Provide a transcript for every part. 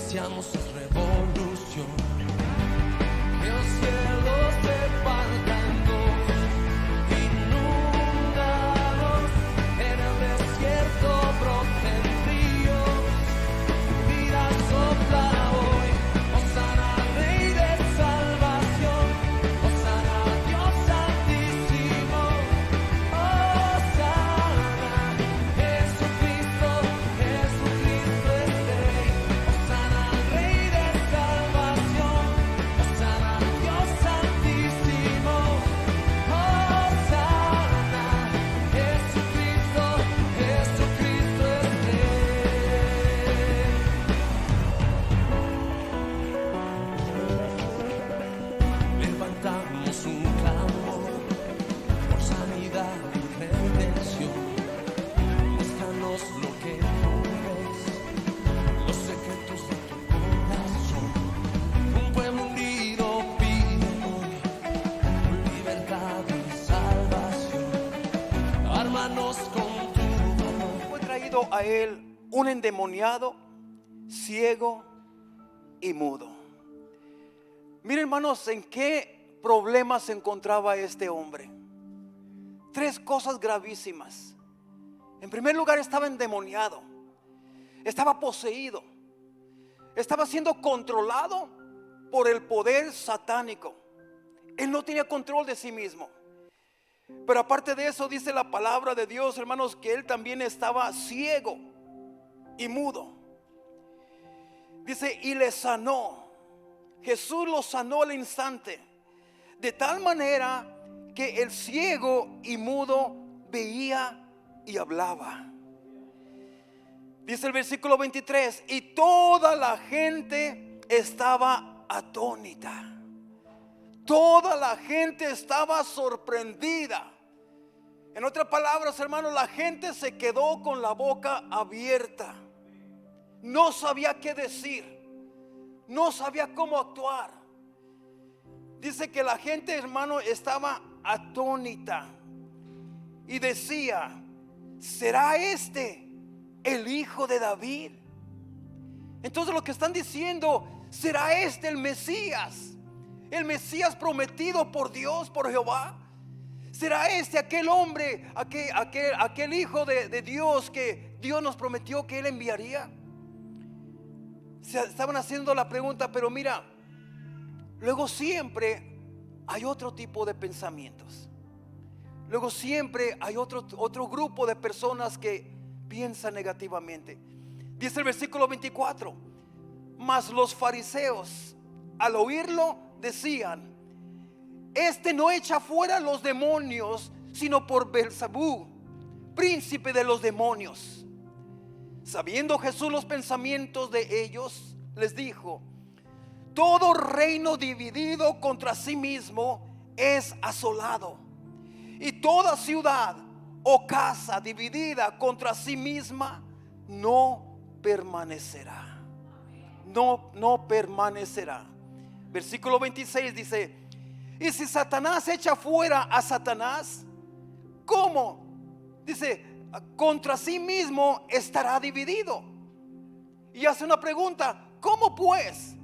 iniciamos es revolución. Los cielos se partan en dos, inundados en el desierto broten ríos, vida sopla hoy. Hosana Rey de salvación, Hosana Dios Santísimo, Hosana Jesucristo, Jesucristo es Rey. Hosana Rey de salvación, Hosana Dios Santísimo, Hosana Jesucristo, Jesucristo es Rey. Levantamos un clamor por sanidad y redención. Muéstranos lo que tú ves, los secretos de tu corazón. Un pueblo unido pide hoy libertad y salvación. Ármanos con tu amor. Fue traído a él un endemoniado, ciego y mudo. Miren, hermanos, en qué problema se encontraba este hombre. Tres cosas gravísimas. En primer lugar, estaba endemoniado, estaba poseído, estaba siendo controlado por el poder satánico. Él no tenía control de sí mismo. Pero aparte de eso, dice la palabra de Dios, hermanos, que él también estaba ciego y mudo. Dice, y le sanó. Jesús lo sanó al instante, de tal manera que el ciego y mudo veía y hablaba. Dice el versículo 23, y toda la gente estaba atónita. Toda la gente estaba sorprendida. En otras palabras, hermanos, la gente se quedó con la boca abierta. No sabía qué decir, no sabía cómo actuar. Dice que la gente, hermano, estaba atónita y decía, ¿será este el hijo de David? Entonces lo que están diciendo, ¿será este el Mesías? El Mesías prometido por Dios, por Jehová. ¿Será este aquel hombre, aquel hijo de Dios que Dios nos prometió que él enviaría? Se estaban haciendo la pregunta, pero mira, luego siempre hay otro tipo de pensamientos. Luego siempre hay otro grupo de personas que piensan negativamente. Dice el versículo 24, mas los fariseos al oírlo decían, este no echa fuera los demonios, sino por Beelzebú, príncipe de los demonios. Sabiendo Jesús los pensamientos de ellos, les dijo, todo reino dividido contra sí mismo es asolado, y toda ciudad o casa dividida contra sí misma no permanecerá. No permanecerá. Versículo 26 dice, y si Satanás echa fuera a Satanás, ¿cómo? Dice, contra sí mismo estará dividido. Y hace una pregunta, ¿cómo pues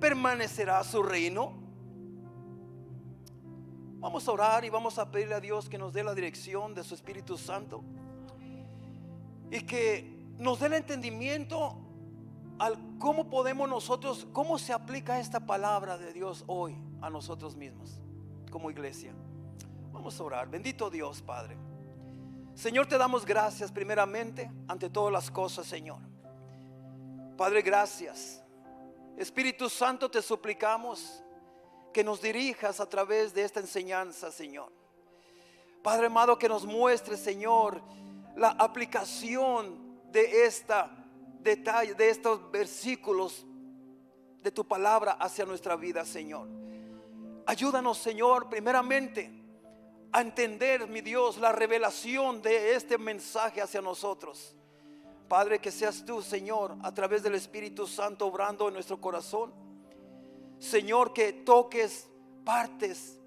permanecerá su reino? Vamos a orar y vamos a pedirle a Dios que nos dé la dirección de su Espíritu Santo y que nos dé el entendimiento al cómo podemos nosotros, cómo se aplica esta palabra de Dios hoy a nosotros mismos como iglesia. Vamos a orar. Bendito Dios, Padre. Señor, te damos gracias primeramente ante todas las cosas, Señor. Padre, gracias. Espíritu Santo, te suplicamos que nos dirijas a través de esta enseñanza, Señor. Padre amado, que nos muestre, Señor, la aplicación de estos versículos de tu palabra hacia nuestra vida, Señor. Ayúdanos, Señor, primeramente a entender, mi Dios, la revelación de este mensaje hacia nosotros. Padre, que seas tú, Señor, a través del Espíritu Santo obrando en nuestro corazón. Señor, que toques partes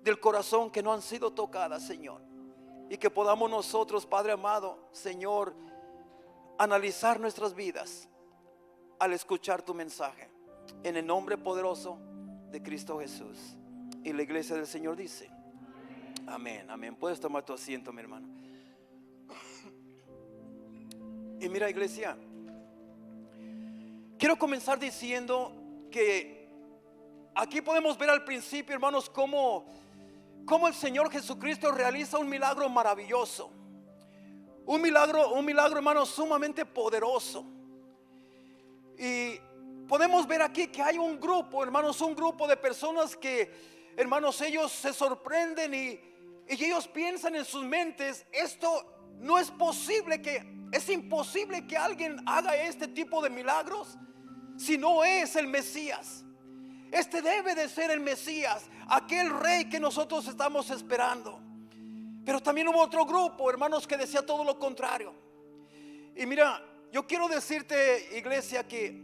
del corazón que no han sido tocadas, Señor, y que podamos nosotros, Padre amado, Señor, analizar nuestras vidas al escuchar tu mensaje. En el nombre poderoso de Cristo Jesús. Y la iglesia del Señor dice: amén, amén. Puedes tomar tu asiento, mi hermano. Y mira, iglesia, quiero comenzar diciendo que aquí podemos ver al principio, hermanos, cómo el Señor Jesucristo realiza un milagro maravilloso. Un milagro, hermanos, sumamente poderoso. Y podemos ver aquí que hay un grupo, hermanos, un grupo de personas que, hermanos, ellos se sorprenden y ellos piensan en sus mentes: esto no es posible, es imposible que alguien haga este tipo de milagros si no es el Mesías. Este debe de ser el Mesías, aquel rey que nosotros estamos esperando. Pero también hubo otro grupo, hermanos, que decía todo lo contrario. Y mira, yo quiero decirte, iglesia, que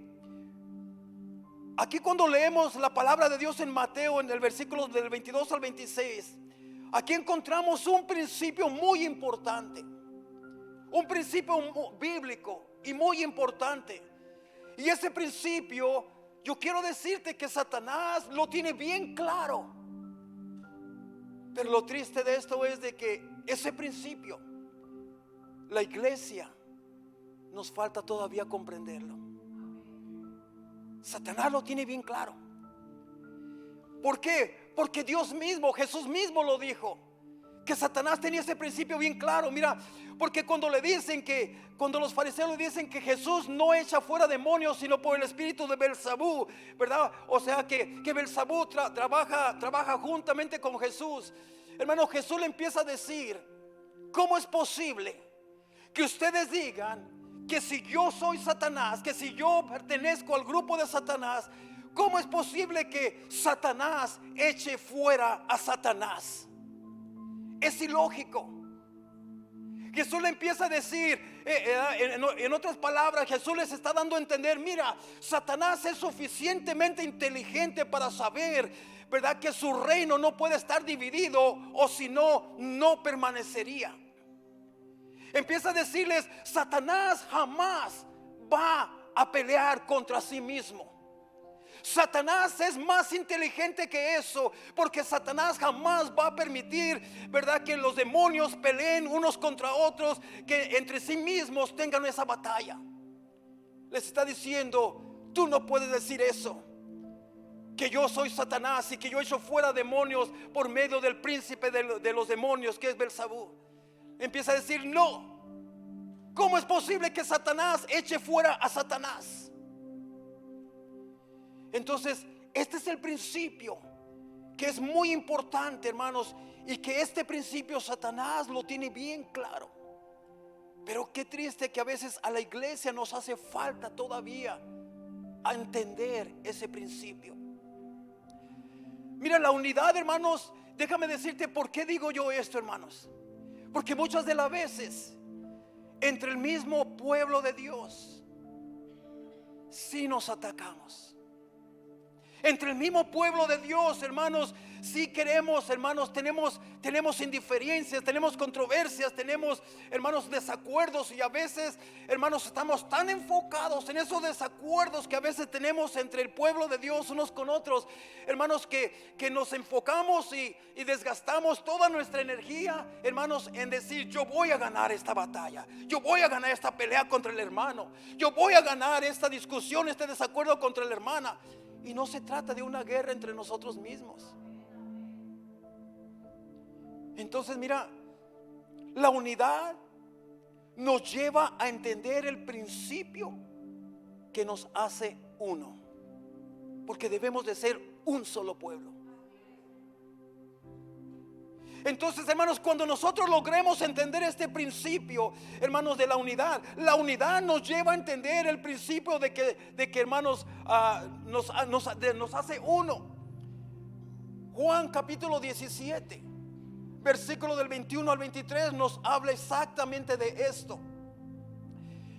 aquí cuando leemos la palabra de Dios en Mateo, en el versículo del 22 al 26, aquí encontramos un principio muy importante, un principio bíblico y muy importante. Y ese principio, yo quiero decirte que Satanás lo tiene bien claro. Pero lo triste de esto es de que ese principio, la iglesia, nos falta todavía comprenderlo. Satanás lo tiene bien claro. ¿Por qué? Porque Dios mismo, Jesús mismo lo dijo, que Satanás tenía ese principio bien claro. Mira, porque cuando los fariseos le dicen que Jesús no echa fuera demonios sino por el espíritu de Belzabú, ¿verdad? O sea que Belzabú trabaja juntamente con Jesús. Hermano, Jesús le empieza a decir: ¿cómo es posible que ustedes digan que si yo soy Satanás, que si yo pertenezco al grupo de Satanás, cómo es posible que Satanás eche fuera a Satanás? Es ilógico. Jesús le empieza a decir, en otras palabras, Jesús les está dando a entender: mira, Satanás es suficientemente inteligente para saber, ¿verdad?, que su reino no puede estar dividido, o si no, no permanecería. Empieza a decirles: Satanás jamás va a pelear contra sí mismo. Satanás es más inteligente que eso, porque Satanás jamás va a permitir, ¿verdad?, que los demonios peleen unos contra otros, que entre sí mismos tengan esa batalla. Les está diciendo: tú no puedes decir eso, que yo soy Satanás y que yo echo fuera demonios por medio del príncipe de los demonios, que es Belzabú. Empieza a decir: no, ¿cómo es posible que Satanás eche fuera a Satanás? Entonces, este es el principio que es muy importante, hermanos, y que este principio Satanás lo tiene bien claro. Pero qué triste que a veces a la iglesia nos hace falta todavía a entender ese principio. Mira, la unidad, hermanos, déjame decirte por qué digo yo esto, hermanos. Porque muchas de las veces entre el mismo pueblo de Dios sí nos atacamos. Entre el mismo pueblo de Dios, hermanos, si queremos, hermanos, tenemos indiferencias, tenemos controversias, tenemos, hermanos, desacuerdos. Y a veces, hermanos, estamos tan enfocados en esos desacuerdos que a veces tenemos entre el pueblo de Dios unos con otros, hermanos, que nos enfocamos y desgastamos toda nuestra energía, hermanos, en decir: yo voy a ganar esta batalla, yo voy a ganar esta pelea contra el hermano, yo voy a ganar esta discusión, este desacuerdo contra la hermana. Y no se trata de una guerra entre nosotros mismos. Entonces, mira, la unidad nos lleva a entender el principio que nos hace uno, porque debemos de ser un solo pueblo. Entonces, hermanos, cuando nosotros logremos entender este principio, hermanos, de la unidad nos lleva a entender el principio de que hermanos, nos hace uno. Juan capítulo 17, versículo del 21 al 23 nos habla exactamente de esto.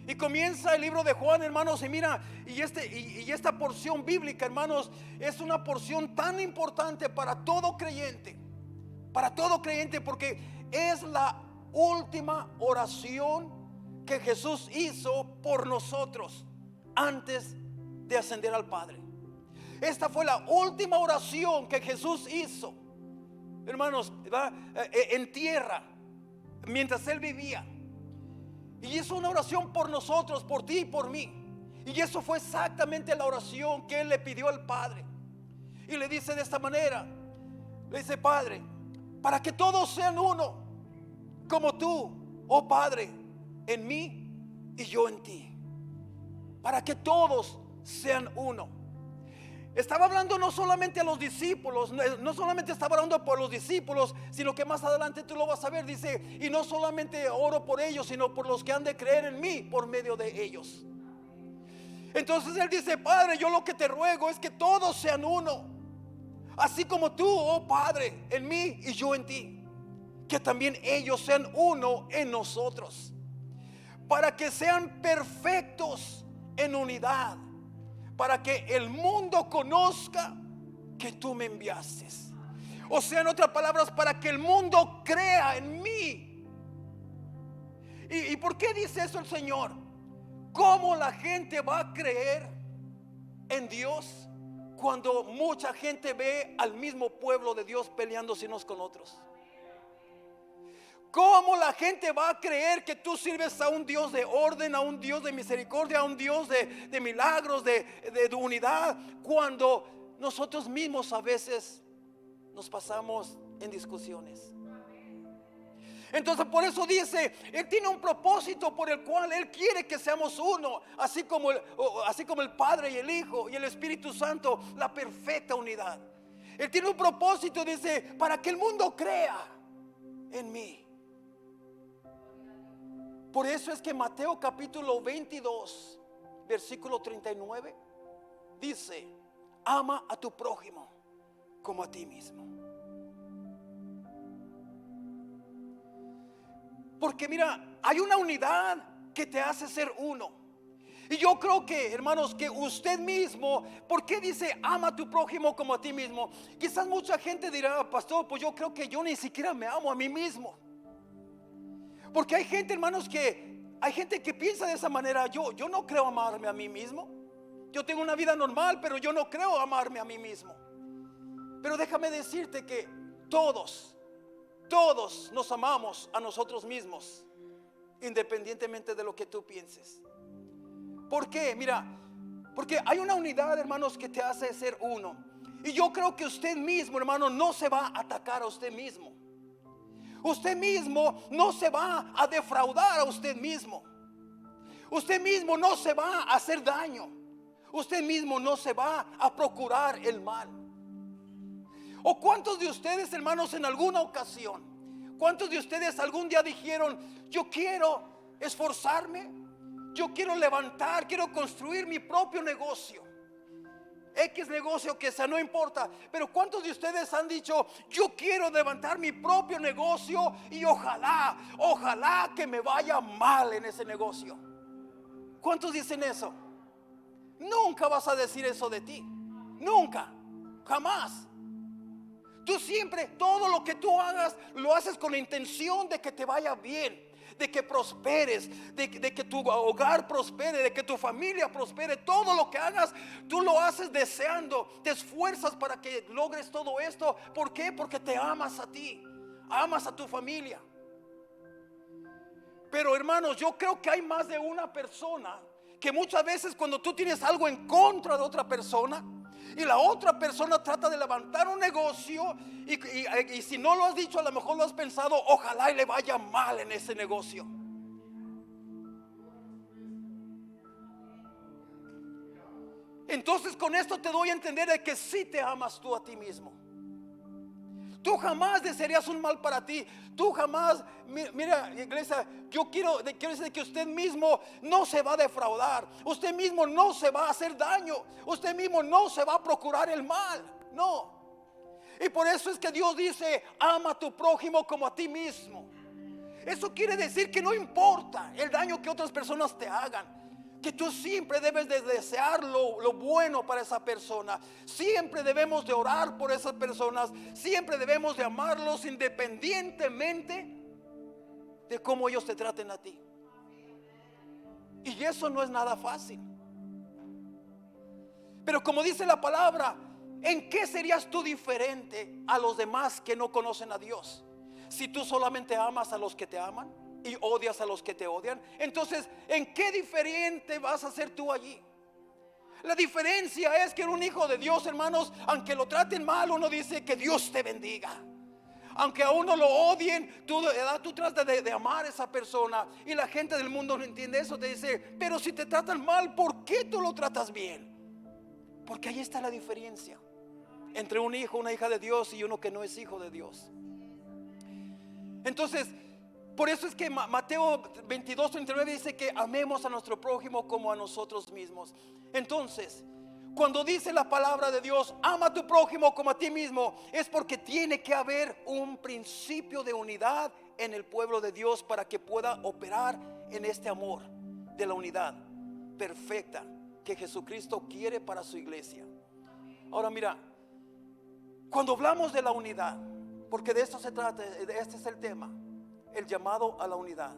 Y comienza el libro de Juan, hermanos, y mira, y esta porción bíblica, hermanos, es una porción tan importante para todo creyente. Para todo creyente, porque es la última oración que Jesús hizo por nosotros antes de ascender al Padre. Esta fue la última oración que Jesús hizo, hermanos, en tierra, mientras Él vivía. Y hizo una oración por nosotros, por ti y por mí. Y eso fue exactamente la oración que Él le pidió al Padre. Y le dice de esta manera, le dice: Padre, para que todos sean uno, como tú, oh Padre, en mí y yo en ti. Para que todos sean uno. Estaba hablando no solamente a los discípulos, no solamente estaba orando por los discípulos, sino que más adelante tú lo vas a ver. Dice: y no solamente oro por ellos, sino por los que han de creer en mí por medio de ellos. Entonces Él dice: Padre, yo lo que te ruego es que todos sean uno, así como tú, oh Padre, en mí y yo en ti. Que también ellos sean uno en nosotros, para que sean perfectos en unidad, para que el mundo conozca que tú me enviaste. O sea, en otras palabras, para que el mundo crea en mí. ¿Y por qué dice eso el Señor? ¿Cómo la gente va a creer en Dios cuando mucha gente ve al mismo pueblo de Dios peleándose unos con otros? ¿Cómo la gente va a creer que tú sirves a un Dios de orden, a un Dios de misericordia, a un Dios de milagros, de unidad, cuando nosotros mismos a veces nos pasamos en discusiones? Entonces por eso dice, Él tiene un propósito por el cual Él quiere que seamos uno, así como el Padre y el Hijo y el Espíritu Santo, la perfecta unidad. Él tiene un propósito, dice, para que el mundo crea en mí. Por eso es que Mateo capítulo 22, versículo 39, dice: ama a tu prójimo como a ti mismo. Porque mira, hay una unidad que te hace ser uno. Y yo creo que, hermanos, que usted mismo, ¿por qué dice ama a tu prójimo como a ti mismo? Quizás mucha gente dirá: pastor, pues yo creo que yo ni siquiera me amo a mí mismo. Porque hay gente, hermanos, hay gente que piensa de esa manera. Yo no creo amarme a mí mismo. Yo tengo una vida normal, pero yo no creo amarme a mí mismo. Pero déjame decirte que todos nos amamos a nosotros mismos, independientemente de lo que tú pienses. ¿Por qué? Mira, porque hay una unidad, hermanos, que te hace ser uno. Y yo creo que usted mismo, hermano, no se va a atacar a usted mismo. Usted mismo no se va a defraudar a usted mismo. Usted mismo no se va a hacer daño. Usted mismo no se va a procurar el mal. ¿O cuántos de ustedes, hermanos, en alguna ocasión, cuántos de ustedes algún día dijeron: yo quiero esforzarme, yo quiero levantar, quiero construir mi propio negocio? X negocio que sea, no importa. Pero ¿cuántos de ustedes han dicho: yo quiero levantar mi propio negocio y ojalá que me vaya mal en ese negocio? ¿Cuántos dicen eso? Nunca vas a decir eso de ti. Nunca, jamás. Tú siempre, todo lo que tú hagas, lo haces con la intención de que te vaya bien, de que prosperes, de que tu hogar prospere, de que tu familia prospere. Todo lo que hagas, tú lo haces deseando, te esfuerzas para que logres todo esto. ¿Por qué? Porque te amas a ti, amas a tu familia. Pero hermanos, yo creo que hay más de una persona que muchas veces, cuando tú tienes algo en contra de otra persona y la otra persona trata de levantar un negocio, y si no lo has dicho, a lo mejor lo has pensado: ojalá y le vaya mal en ese negocio. Entonces con esto te doy a entender de que sí te amas tú a ti mismo. Tú jamás desearías un mal para ti. Tú jamás, mira, iglesia, yo quiero decir que usted mismo no se va a defraudar. Usted mismo no se va a hacer daño. Usted mismo no se va a procurar el mal. No. Y por eso es que Dios dice: ama a tu prójimo como a ti mismo. Eso quiere decir que no importa el daño que otras personas te hagan, que tú siempre debes de desear lo bueno para esa persona. Siempre debemos de orar por esas personas. Siempre debemos de amarlos, independientemente de cómo ellos te traten a ti. Y eso no es nada fácil. Pero como dice la palabra, ¿en qué serías tú diferente a los demás que no conocen a Dios? Si tú solamente amas a los que te aman y odias a los que te odian, entonces ¿en qué diferente vas a ser tú allí? La diferencia es que un hijo de Dios, hermanos, aunque lo traten mal, uno dice que Dios te bendiga. Aunque a uno lo odien, tú tratas de amar a esa persona. Y la gente del mundo no entiende eso. Te dice, pero si te tratan mal, ¿por qué tú lo tratas bien? Porque ahí está la diferencia entre un hijo, una hija de Dios y uno que no es hijo de Dios. Entonces, por eso es que Mateo 22:39 dice que amemos a nuestro prójimo como a nosotros mismos. Entonces, cuando dice la palabra de Dios, ama a tu prójimo como a ti mismo, es porque tiene que haber un principio de unidad en el pueblo de Dios para que pueda operar en este amor de la unidad perfecta que Jesucristo quiere para su iglesia. Ahora mira, cuando hablamos de la unidad, porque de esto se trata, este es el tema, el llamado a la unidad.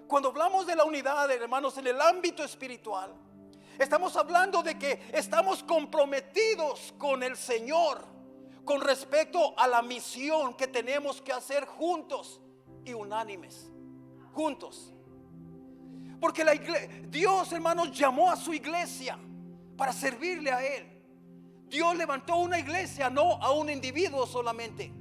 Cuando hablamos de la unidad, hermanos, en el ámbito espiritual, estamos hablando de que estamos comprometidos con el Señor con respecto a la misión que tenemos que hacer juntos y unánimes, juntos. Porque Dios, hermanos, llamó a su iglesia para servirle a Él. Dios levantó una iglesia, no a un individuo solamente.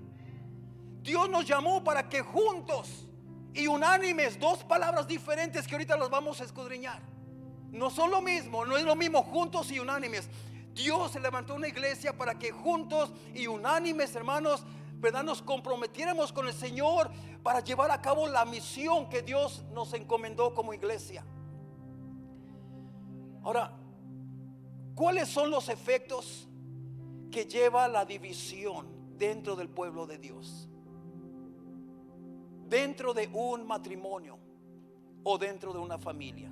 Dios nos llamó para que juntos y unánimes, dos palabras diferentes que ahorita las vamos a escudriñar. No son lo mismo, no es lo mismo juntos y unánimes. Dios se levantó una iglesia para que juntos y unánimes, hermanos, ¿verdad?, nos comprometiéramos con el Señor para llevar a cabo la misión que Dios nos encomendó como iglesia. Ahora, ¿cuáles son los efectos que lleva la división dentro del pueblo de Dios? Dentro de un matrimonio o dentro de una familia.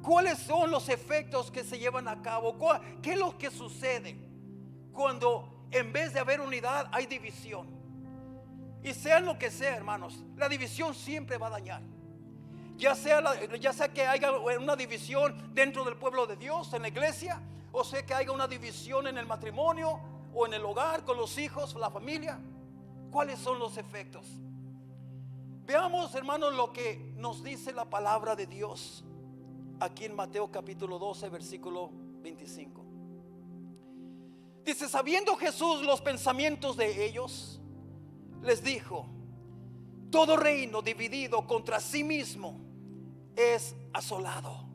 ¿Cuáles son los efectos que se llevan a cabo? ¿Qué es lo que sucede cuando en vez de haber unidad hay división? Y sea lo que sea, hermanos, la división siempre va a dañar. Ya sea que haya una división dentro del pueblo de Dios, en la iglesia, o sea que haya una división en el matrimonio o en el hogar con los hijos, la familia. ¿Cuáles son los efectos? Veamos, hermanos, lo que nos dice la palabra de Dios aquí en Mateo capítulo 12, versículo 25. Dice, sabiendo Jesús los pensamientos de ellos, les dijo, todo reino dividido contra sí mismo es asolado,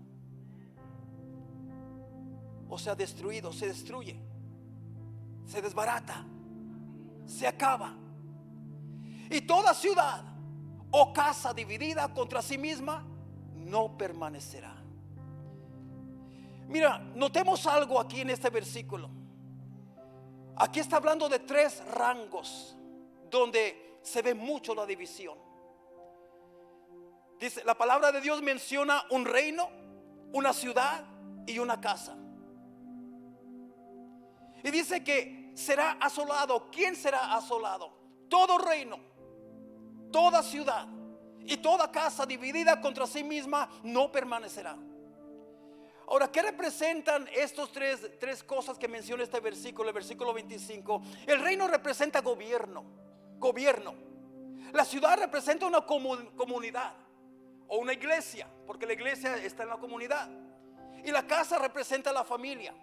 o sea, destruido, se destruye, se desbarata, se acaba. Y toda ciudad o casa dividida contra sí misma no permanecerá. Mira, notemos algo aquí en este versículo. Aquí está hablando de tres rangos donde se ve mucho la división. Dice, la palabra de Dios menciona un reino, una ciudad y una casa. Y dice que será asolado. ¿Quién será asolado? Todo reino, toda ciudad y toda casa dividida contra sí misma no permanecerá. Ahora, ¿qué representan estos tres cosas que menciona este versículo, el versículo 25? El reino representa gobierno. La ciudad representa una comunidad o una iglesia, porque la iglesia está en la comunidad. Y la casa representa la familia.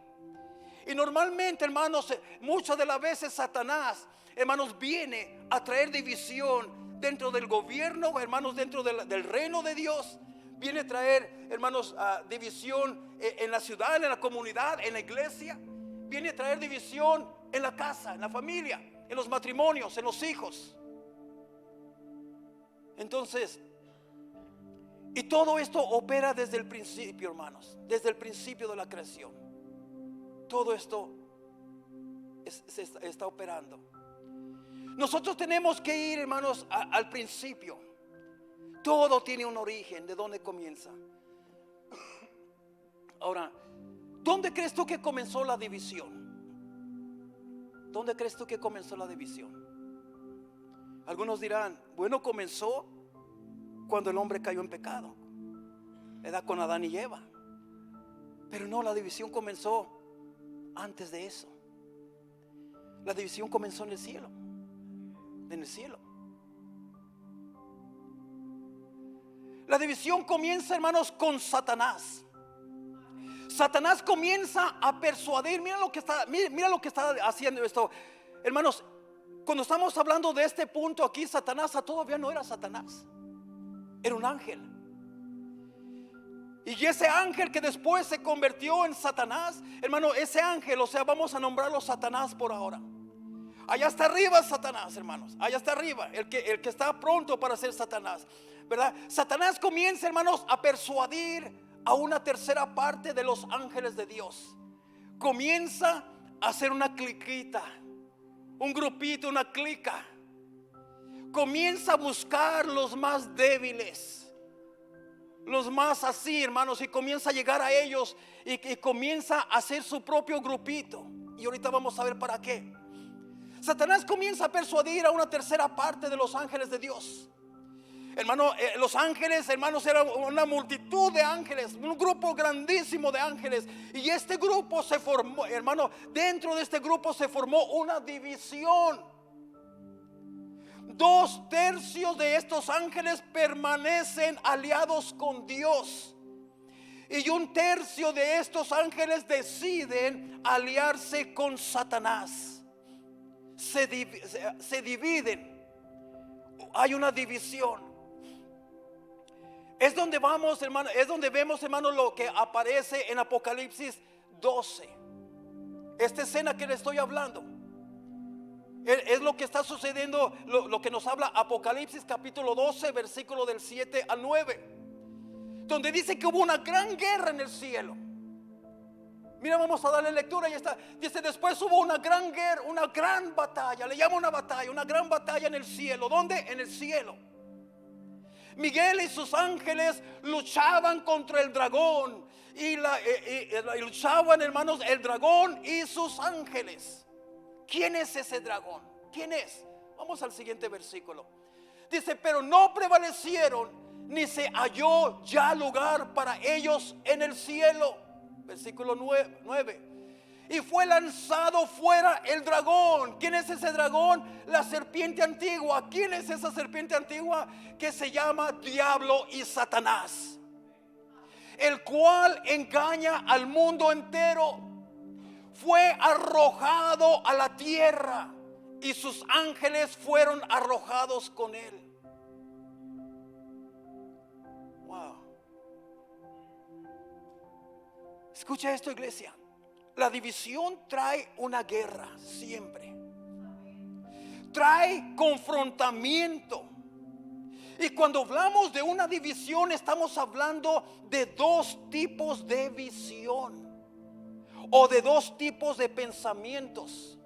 Y normalmente, hermanos, muchas de las veces Satanás, hermanos, viene a traer división dentro del gobierno, hermanos, dentro del reino de Dios. Viene a traer, hermanos, división en la ciudad, en la comunidad, en la iglesia. Viene a traer división en la casa, en la familia, en los matrimonios, en los hijos. Entonces, y todo esto opera desde el principio, hermanos, desde el principio de la creación. Todo esto se está operando. Nosotros tenemos que ir, hermanos, al principio. Todo tiene un origen, ¿de dónde comienza? Ahora, ¿dónde crees tú que comenzó la división? ¿Dónde crees tú que comenzó la división? Algunos dirán, bueno, comenzó cuando el hombre cayó en pecado, ¿verdad? Con Adán y Eva. Pero no, la división comenzó antes de eso. La división comenzó en el cielo. En el cielo. La división comienza, hermanos, con Satanás. Satanás comienza a persuadir. Mira lo que está haciendo esto, hermanos. Cuando estamos hablando de este punto aquí, Satanás todavía no era Satanás, era un ángel. Y ese ángel que después se convirtió en Satanás, hermano, ese ángel, o sea, vamos a nombrarlo Satanás por ahora. Allá está arriba Satanás, hermanos. Allá está arriba, el que está pronto para ser Satanás, ¿verdad? Satanás comienza, hermanos, a persuadir a una tercera parte de los ángeles de Dios. Comienza a hacer una cliquita, un grupito, una clica. Comienza a buscar los más débiles, los más así, hermanos, y comienza a llegar a ellos y comienza a hacer su propio grupito. Y ahorita vamos a ver para qué. Satanás comienza a persuadir a una tercera parte de los ángeles de Dios. Hermano, los ángeles, hermanos, eran una multitud de ángeles, un grupo grandísimo de ángeles. Y este grupo se formó, hermano, dentro de este grupo se formó una división. 2/3 de estos ángeles permanecen aliados con Dios. Y 1/3 de estos ángeles deciden aliarse con Satanás. Se dividen. Hay una división. Es donde vamos, hermano, es donde vemos, hermano, lo que aparece en Apocalipsis 12. Esta escena que le estoy hablando es lo que está sucediendo, lo que nos habla Apocalipsis capítulo 12, versículo del 7 al 9, donde dice que hubo una gran guerra en el cielo. Mira, vamos a darle lectura y está. Dice: después hubo una gran guerra, una gran batalla. Le llama una batalla, una gran batalla en el cielo. ¿Dónde? En el cielo. Miguel y sus ángeles luchaban contra el dragón. Y luchaban, hermanos, el dragón y sus ángeles. ¿Quién es ese dragón? ¿Quién es? Vamos al siguiente versículo. Dice: pero no prevalecieron, ni se halló ya lugar para ellos en el cielo. Versículo 9. Y fue lanzado fuera el dragón. ¿Quién es ese dragón? La serpiente antigua. ¿Quién es esa serpiente antigua? Que se llama Diablo y Satanás, el cual engaña al mundo entero. Fue arrojado a la tierra y sus ángeles fueron arrojados con él. Wow. Escucha esto, iglesia. La división trae una guerra siempre. Trae confrontamiento. Y cuando hablamos de una división, estamos hablando de 2 tipos de visión o de 2 tipos de pensamientos.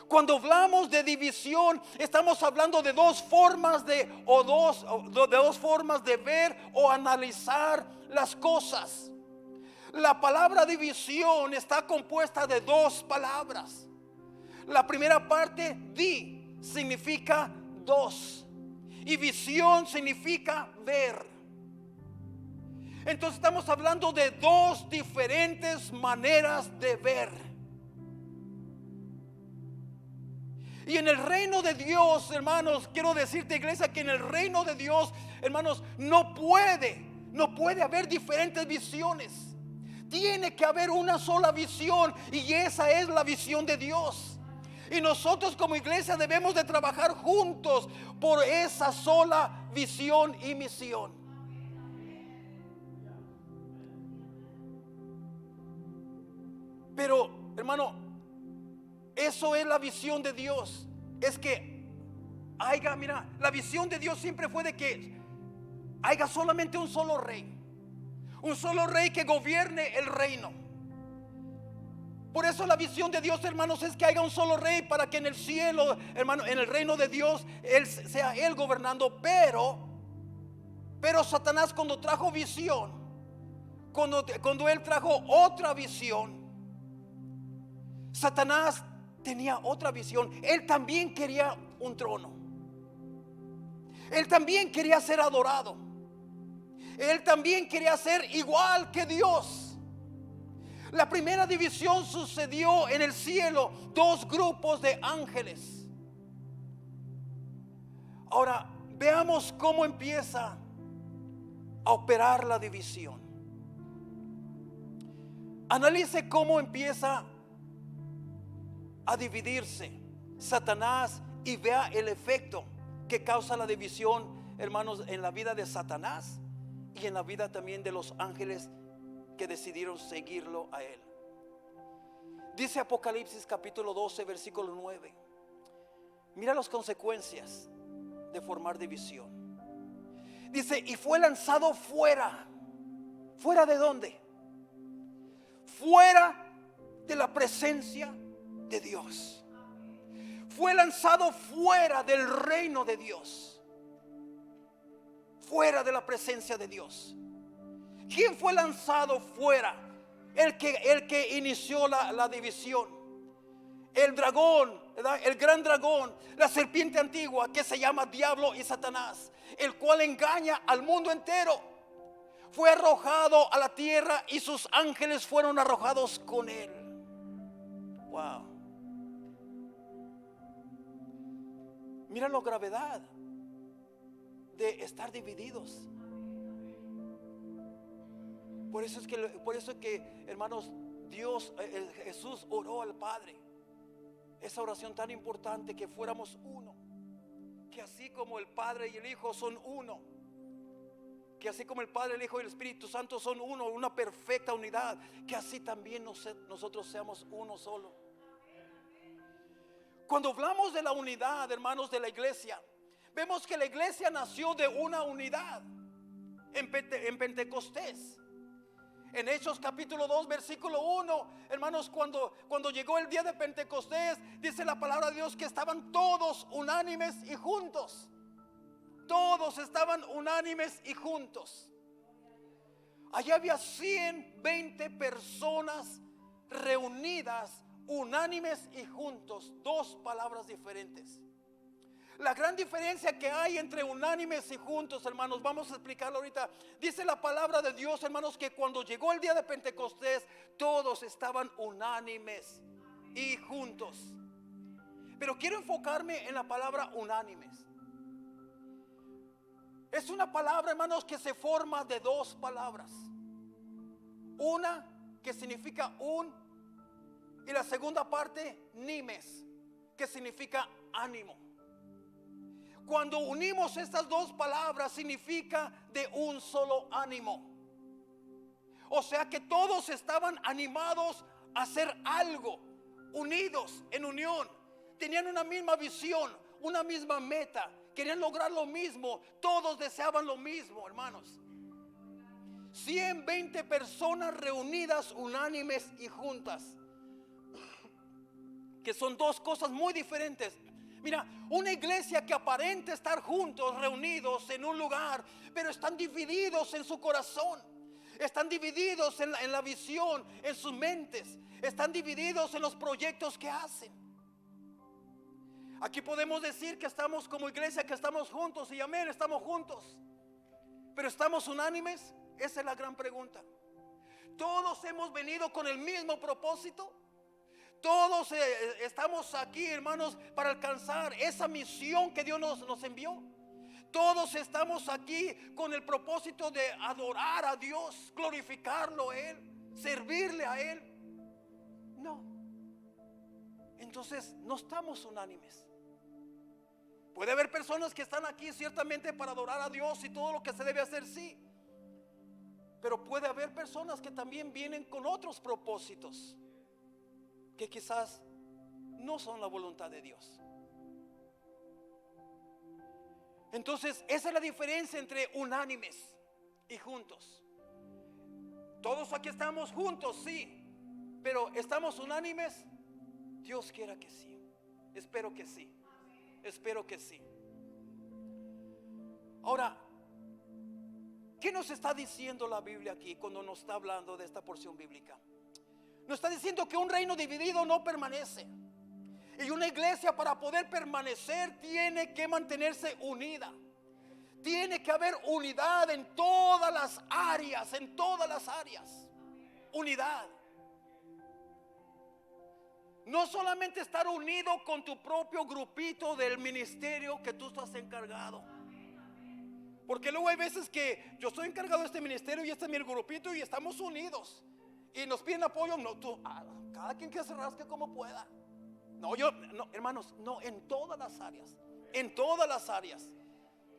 Cuando hablamos de división, estamos hablando de 2 formas de dos formas de ver o analizar las cosas. La palabra división está compuesta de 2 palabras. La primera parte, di, significa 2, y visión significa ver. Entonces estamos hablando de 2 diferentes maneras de ver. Y en el reino de Dios, hermanos, quiero decirte, iglesia, que en el reino de Dios, hermanos, no puede haber diferentes visiones. Tiene que haber una sola visión, y esa es la visión de Dios. Y nosotros como iglesia debemos de trabajar juntos por esa sola visión y misión. Pero, hermano, eso es la visión de Dios. Es que mira, la visión de Dios siempre fue de que haya solamente un solo rey. Un solo rey que gobierne el reino. Por eso la visión de Dios, hermanos, es que haya un solo rey, para que en el cielo, hermano, en el reino de Dios, sea Él gobernando. Pero Satanás, cuando trajo visión, cuando él trajo otra visión, Satanás tenía otra visión. Él también quería un trono. Él también quería ser adorado. Él también quería ser igual que Dios. La primera división sucedió en el cielo, dos grupos de ángeles. Ahora veamos cómo empieza a operar la división. Analice cómo empieza a dividirse Satanás y vea el efecto que causa la división, hermanos, en la vida de Satanás y en la vida también de los ángeles que decidieron seguirlo a él. Dice Apocalipsis capítulo 12 versículo 9. Mira las consecuencias de formar división. Dice: y fue lanzado fuera. ¿Fuera de dónde? Fuera de la presencia de Dios. Fue lanzado fuera del reino de Dios, fuera de la presencia de Dios. ¿Quién fue lanzado fuera? El que inició la división. El dragón, ¿verdad? El gran dragón, la serpiente antigua que se llama Diablo y Satanás, el cual engaña al mundo entero, fue arrojado a la tierra y sus ángeles fueron arrojados con él. Wow. Mira la gravedad de estar divididos. Por eso es que, hermanos, Dios, Jesús oró al Padre esa oración tan importante, que fuéramos uno, que así como el Padre y el Hijo son uno, que así como el Padre, el Hijo y el Espíritu Santo son uno, una perfecta unidad, que así también nosotros seamos uno solo. Cuando hablamos de la unidad, hermanos, de la iglesia, vemos que la iglesia nació de una unidad en Pentecostés. En Hechos capítulo 2 versículo 1, hermanos, cuando llegó el día de Pentecostés, dice la palabra de Dios que estaban todos unánimes y juntos. Todos estaban unánimes y juntos. Allá había 120 personas reunidas, unánimes y juntos. Dos palabras diferentes. La gran diferencia que hay entre unánimes y juntos, hermanos, vamos a explicarlo ahorita. Dice la palabra de Dios, hermanos, que cuando llegó el día de Pentecostés, todos estaban unánimes y juntos. Pero quiero enfocarme en la palabra unánimes. Es una palabra, hermanos, que se forma de dos palabras. Una que significa un, y la segunda parte, nimes, que significa ánimo. Cuando unimos estas dos palabras, significa de un solo ánimo. O sea que todos estaban animados a hacer algo, unidos en unión. Tenían una misma visión, una misma meta. Querían lograr lo mismo. Todos deseaban lo mismo, hermanos. 120 personas reunidas, unánimes y juntas, que son dos cosas muy diferentes. Mira, una iglesia que aparenta estar juntos, reunidos en un lugar, pero están divididos en su corazón, están divididos en la visión, en sus mentes, están divididos en los proyectos que hacen. Aquí podemos decir que estamos como iglesia, que estamos juntos, y amén, estamos juntos, pero ¿estamos unánimes? Esa es la gran pregunta. ¿Todos hemos venido con el mismo propósito? Todos estamos aquí, hermanos, para alcanzar esa misión que Dios nos envió. Todos estamos aquí con el propósito de adorar a Dios, glorificarlo a Él, servirle a Él. No. Entonces no estamos unánimes. Puede haber personas que están aquí ciertamente para adorar a Dios y todo lo que se debe hacer, sí. Pero puede haber personas que también vienen con otros propósitos, que quizás no son la voluntad de Dios. Entonces esa es la diferencia entre unánimes y juntos. Todos aquí estamos juntos, sí, pero ¿estamos unánimes? Dios quiera que sí. Espero que sí. Espero que sí. Ahora, ¿qué nos está diciendo la Biblia aquí cuando nos está hablando de esta porción bíblica? Nos está diciendo que un reino dividido no permanece. Y una iglesia, para poder permanecer, tiene que mantenerse unida. Tiene que haber unidad en todas las áreas, en todas las áreas. Unidad. No solamente estar unido con tu propio grupito del ministerio que tú estás encargado. Porque luego hay veces que yo estoy encargado de este ministerio y este es mi grupito y estamos unidos y nos piden apoyo. No, cada quien que se rasque como pueda. No, hermanos, no, en todas las áreas. En todas las áreas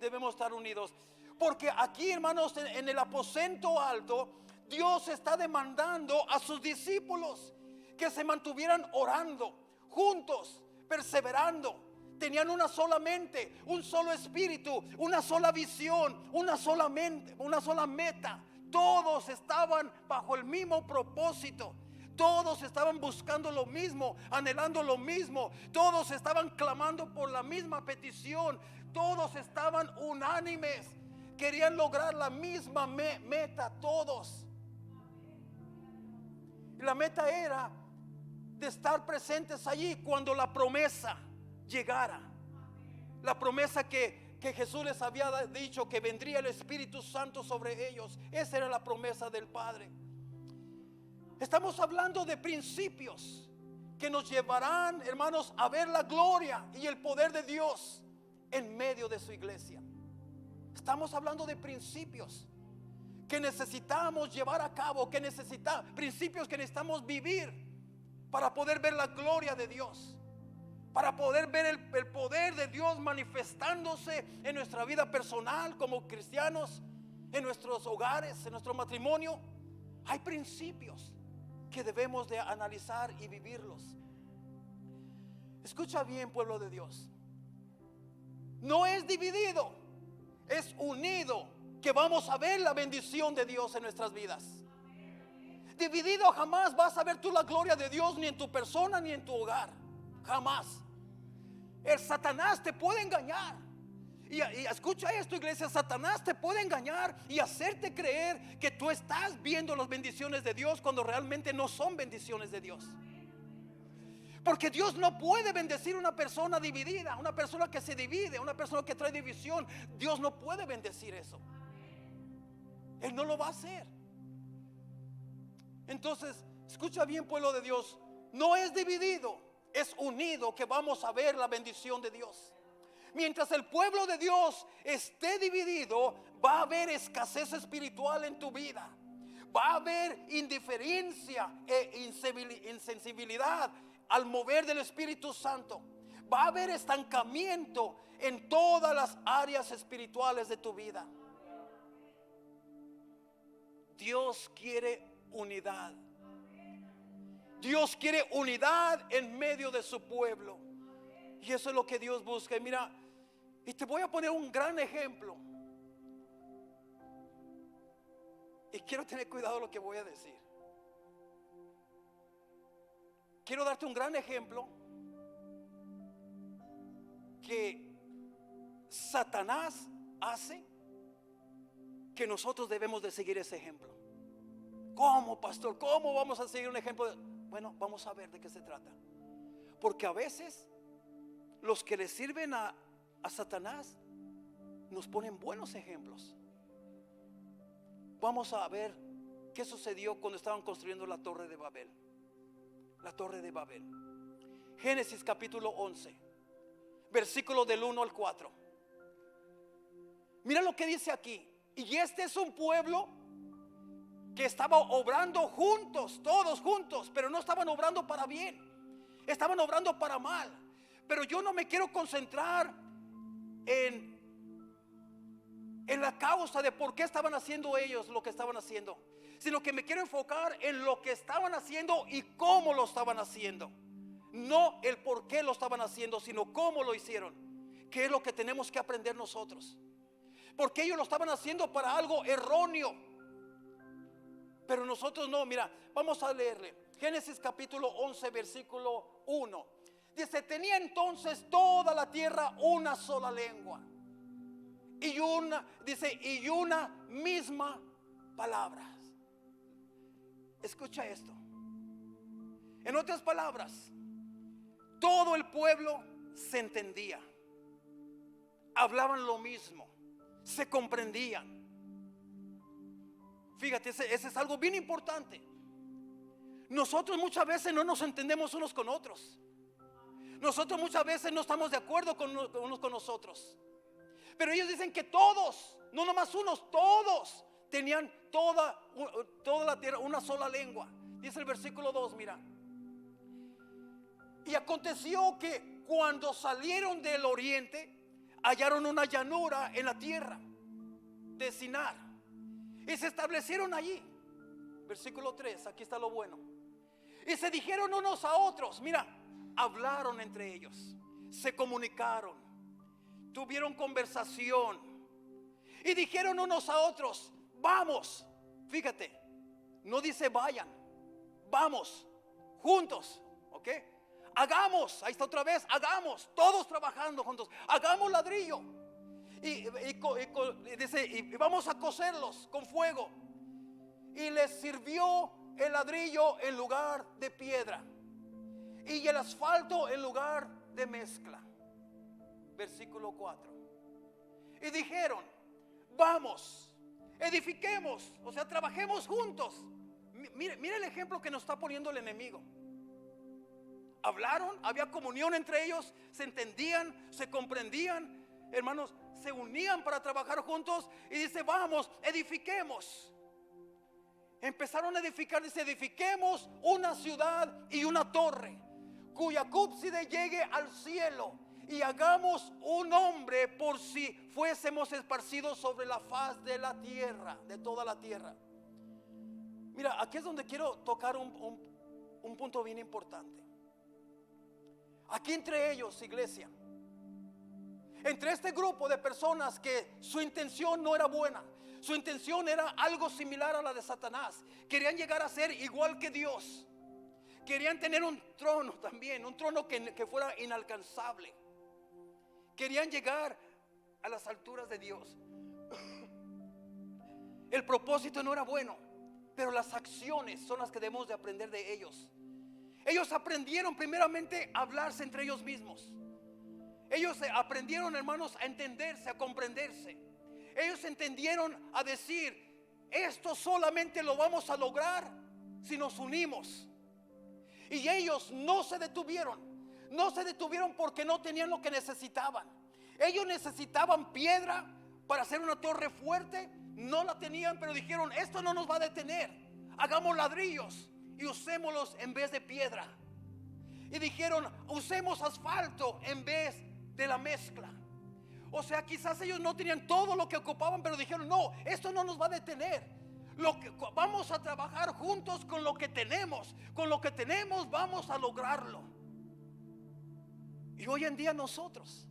debemos estar unidos. Porque aquí, hermanos, en el aposento alto, Dios está demandando a sus discípulos que se mantuvieran orando juntos, perseverando. Tenían una sola mente, un solo espíritu, una sola visión, una sola mente, una sola meta. Todos estaban bajo el mismo propósito. Todos estaban buscando lo mismo, anhelando lo mismo. Todos estaban clamando por la misma petición. Todos estaban unánimes. Querían lograr la misma meta todos. Y la meta era de estar presentes allí cuando la promesa llegara. La promesa que Jesús les había dicho, que vendría el Espíritu Santo sobre ellos. Esa era la promesa del Padre. Estamos hablando de principios que nos llevarán, hermanos, a ver la gloria y el poder de Dios en medio de su iglesia. Estamos hablando de principios que necesitamos llevar a cabo, principios que necesitamos vivir para poder ver la gloria de Dios, para poder ver el poder de Dios manifestándose en nuestra vida personal como cristianos, en nuestros hogares, en nuestro matrimonio. Hay principios que debemos de analizar y vivirlos. Escucha bien, pueblo de Dios. No es dividido, es unido que vamos a ver la bendición de Dios en nuestras vidas. Dividido jamás vas a ver tú la gloria de Dios, ni en tu persona ni en tu hogar. Jamás. El Satanás te puede engañar. Y escucha esto, iglesia. Satanás te puede engañar y hacerte creer que tú estás viendo las bendiciones de Dios cuando realmente no son bendiciones de Dios. Porque Dios no puede bendecir una persona dividida, una persona que se divide, una persona que trae división. Dios no puede bendecir eso. Él no lo va a hacer. Entonces, escucha bien, pueblo de Dios. No es dividido, es unido que vamos a ver la bendición de Dios. Mientras el pueblo de Dios esté dividido, va a haber escasez espiritual en tu vida. Va a haber indiferencia e insensibilidad al mover del Espíritu Santo. Va a haber estancamiento en todas las áreas espirituales de tu vida. Dios quiere unidad. Dios quiere unidad en medio de su pueblo. Y eso es lo que Dios busca. Y mira, y te voy a poner un gran ejemplo. Y quiero tener cuidado de lo que voy a decir. Quiero darte un gran ejemplo que Satanás hace, que nosotros debemos de seguir ese ejemplo. ¿Cómo, pastor? ¿Cómo vamos a seguir un ejemplo? Bueno, vamos a ver de qué se trata. Porque a veces los que le sirven a Satanás nos ponen buenos ejemplos. Vamos a ver qué sucedió cuando estaban construyendo la Torre de Babel. La Torre de Babel. Génesis capítulo 11, versículo del 1 al 4. Mira lo que dice aquí. Y este es un pueblo que estaba obrando juntos, todos juntos, pero no estaban obrando para bien, estaban obrando para mal. Pero yo no me quiero concentrar en la causa de por qué estaban haciendo ellos lo que estaban haciendo, sino que me quiero enfocar en lo que estaban haciendo y cómo lo estaban haciendo. No el por qué lo estaban haciendo, sino cómo lo hicieron, que es lo que tenemos que aprender nosotros. Porque ellos lo estaban haciendo para algo erróneo, pero nosotros no. Mira, vamos a leerle Génesis capítulo 11 versículo 1. Dice: tenía entonces toda la tierra una sola lengua y una misma palabra. Escucha esto. En otras palabras, todo el pueblo se entendía, hablaban lo mismo, se comprendían. Fíjate, ese es algo bien importante. nosotros muchas veces no nos entendemos unos con otros. Nosotros muchas veces no estamos de acuerdo unos con nosotros. Pero ellos dicen que todos, no nomás unos, todos tenían toda la tierra una sola lengua. Dice el versículo 2, mira. Y aconteció que cuando salieron del oriente, hallaron una llanura en la tierra de Sinar y se establecieron allí. Versículo 3, aquí está lo bueno. Y se dijeron unos a otros, mira, hablaron entre ellos, se comunicaron, tuvieron conversación y dijeron unos a otros, vamos, fíjate, no dice vayan, vamos, juntos, ¿ok? Hagamos, ahí está otra vez, hagamos, todos trabajando juntos, hagamos ladrillo y dice, y vamos a cocerlos con fuego. Y les sirvió el ladrillo en lugar de piedra y el asfalto en lugar de mezcla. Versículo 4. Y dijeron, vamos, edifiquemos, o sea, trabajemos juntos. Mire el ejemplo que nos está poniendo el enemigo. Hablaron, había comunión entre ellos, se entendían, se comprendían, hermanos, se unían para trabajar juntos. Y dice, vamos, edifiquemos. Empezaron a edificar, dice, edifiquemos una ciudad y una torre cuya cúspide llegue al cielo, y hagamos un nombre por si fuésemos esparcidos sobre la faz de la tierra, de toda la tierra. Mira, aquí es donde quiero tocar un punto bien importante. Aquí entre ellos, iglesia, entre este grupo de personas que su intención no era buena, su intención era algo similar a la de Satanás, querían llegar a ser igual que Dios, querían tener un trono también, un trono que fuera inalcanzable, querían llegar a las alturas de Dios. El propósito no era bueno, pero las acciones son las que debemos de aprender de ellos. Ellos aprendieron primeramente a hablarse entre ellos mismos. Ellos aprendieron, hermanos, a entenderse, a comprenderse. Ellos entendieron a decir, esto solamente lo vamos a lograr si nos unimos. Y ellos no se detuvieron porque no tenían lo que necesitaban. Ellos necesitaban piedra para hacer una torre fuerte, no la tenían, pero dijeron, esto no nos va a detener, hagamos ladrillos y usémoslos en vez de piedra. Y dijeron, usemos asfalto en vez de la mezcla. O sea, quizás ellos no tenían todo lo que ocupaban, pero dijeron, no, esto no nos va a detener. Vamos a trabajar juntos con lo que tenemos. Con lo que tenemos vamos a lograrlo. Y hoy en día nosotros,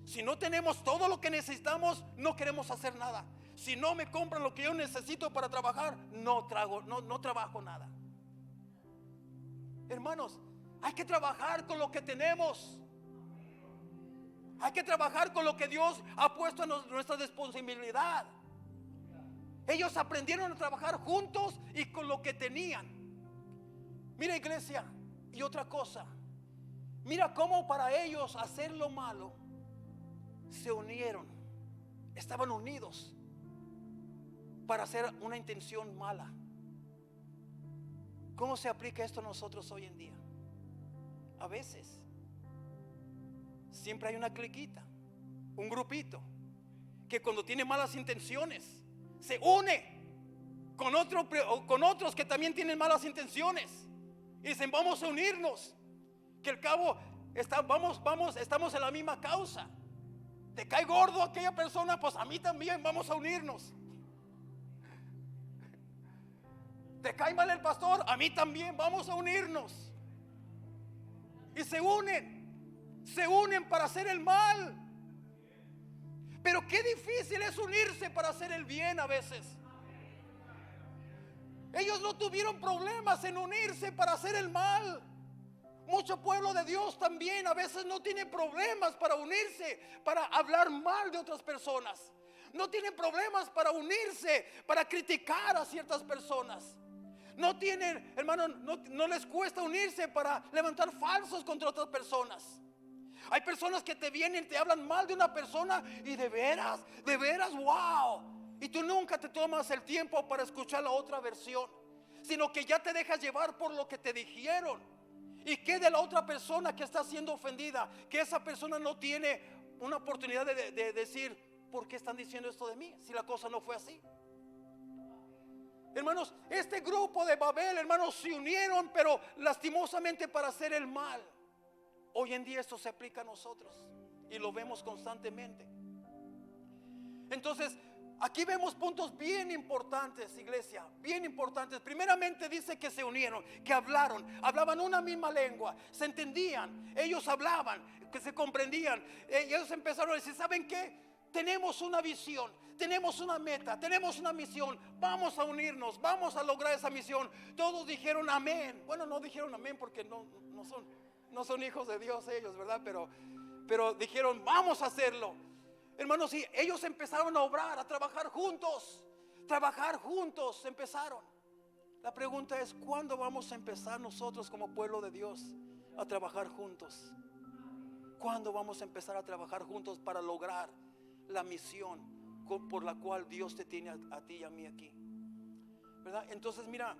si no tenemos todo lo que necesitamos, no queremos hacer nada. Si no me compran lo que yo necesito para trabajar, no trabajo nada. Hermanos, hay que trabajar con lo que tenemos. Hay que trabajar con lo que Dios ha puesto en nuestra disponibilidad. Ellos aprendieron a trabajar juntos y con lo que tenían. Mira, iglesia, y otra cosa, mira cómo para ellos hacer lo malo se unieron, estaban unidos para hacer una intención mala. ¿Cómo se aplica esto a nosotros hoy en día? A veces siempre hay una cliquita, un grupito que cuando tiene malas intenciones se une con otros que también tienen malas intenciones y dicen, vamos a unirnos, que al cabo estamos en la misma causa. Te cae gordo aquella persona, pues a mí también, vamos a unirnos. Te cae mal el pastor, a mí también, vamos a unirnos. Y se unen para hacer el mal. Pero qué difícil es unirse para hacer el bien a veces. Ellos no tuvieron problemas en unirse para hacer el mal. Mucho pueblo de Dios también a veces no tiene problemas para unirse, para hablar mal de otras personas. No tienen problemas para unirse, para criticar a ciertas personas. No tienen, hermano, no les cuesta unirse para levantar falsos contra otras personas. Hay personas que te vienen y te hablan mal de una persona y de veras, wow. Y tú nunca te tomas el tiempo para escuchar la otra versión. sino que ya te dejas llevar por lo que te dijeron. ¿Y qué de la otra persona que está siendo ofendida? Que esa persona no tiene una oportunidad de decir, ¿por qué están diciendo esto de mí? Si la cosa no fue así. Hermanos, este grupo de Babel, hermanos, se unieron, pero lastimosamente para hacer el mal. Hoy en día esto se aplica a nosotros y lo vemos constantemente. Entonces, aquí vemos puntos bien importantes, iglesia, bien importantes. Primeramente dice que se unieron, que hablaban una misma lengua, se entendían, ellos hablaban, que se comprendían. Ellos empezaron a decir, ¿saben qué? Tenemos una visión, tenemos una meta, tenemos una misión, vamos a unirnos, vamos a lograr esa misión. Todos dijeron amén. Bueno, no dijeron amén porque no son hijos de Dios ellos, ¿verdad? Pero dijeron, vamos a hacerlo. Hermanos, sí, ellos empezaron a obrar, a trabajar juntos empezaron. La pregunta es, ¿cuándo vamos a empezar nosotros como pueblo de Dios a trabajar juntos? ¿Cuándo vamos a empezar a trabajar juntos para lograr la misión por la cual Dios te tiene a ti y a mí aquí? ¿Verdad? Entonces mira,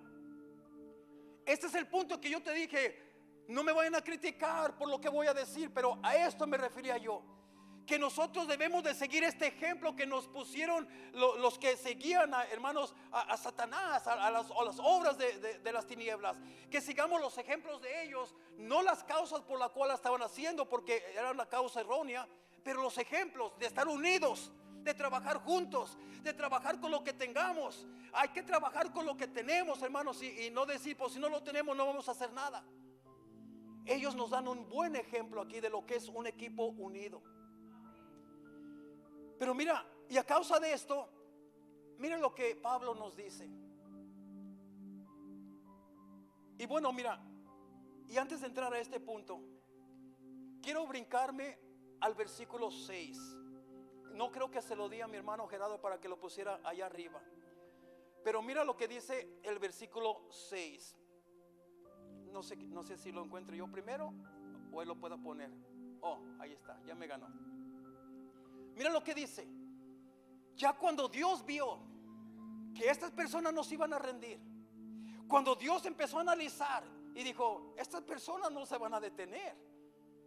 este es el punto que yo te dije. No me vayan a criticar por lo que voy a decir, pero a esto me refería yo. Que nosotros debemos de seguir este ejemplo que nos pusieron los que seguían, hermanos, a Satanás, a las obras de las tinieblas. Que sigamos los ejemplos de ellos, no las causas por las cuales estaban haciendo, porque era una causa errónea, pero los ejemplos de estar unidos, de trabajar juntos, de trabajar con lo que tengamos. Hay que trabajar con lo que tenemos, hermanos, y no decir, pues si no lo tenemos no vamos a hacer nada. Ellos nos dan un buen ejemplo aquí de lo que es un equipo unido. Pero mira, y a causa de esto, miren lo que Pablo nos dice. Y bueno, mira, y antes de entrar a este punto, quiero brincarme al versículo 6. No creo que se lo di a mi hermano Gerardo para que lo pusiera allá arriba. Pero mira lo que dice el versículo 6. No sé si lo encuentro yo primero o él lo pueda poner. Oh, ahí está, ya me ganó. Mira lo que dice. Ya cuando Dios vio que estas personas no se iban a rendir, cuando Dios empezó a analizar y dijo, estas personas no se van a detener,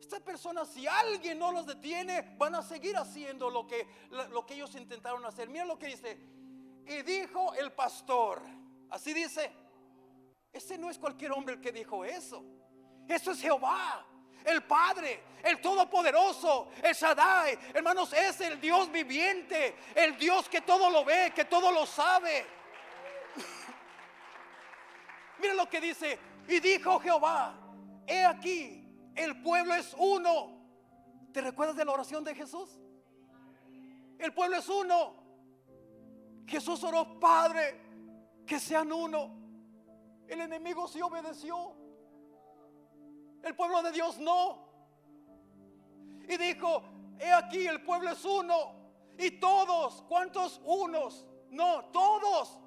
estas personas, si alguien no los detiene, van a seguir haciendo lo que ellos intentaron hacer. Mira lo que dice. Y dijo el pastor, así dice, ese no es cualquier hombre el que dijo eso. Eso es Jehová, el Padre, el Todopoderoso, el Shaddai. Hermanos, es el Dios viviente, el Dios que todo lo ve, que todo lo sabe. Mira lo que dice. Y dijo Jehová, he aquí, el pueblo es uno. ¿Te recuerdas de la oración de Jesús? El pueblo es uno. Jesús oró, Padre, que sean uno. El enemigo sí obedeció, el pueblo de Dios no. Y dijo, he aquí, el pueblo es uno. Y todos, ¿cuántos unos? No, todos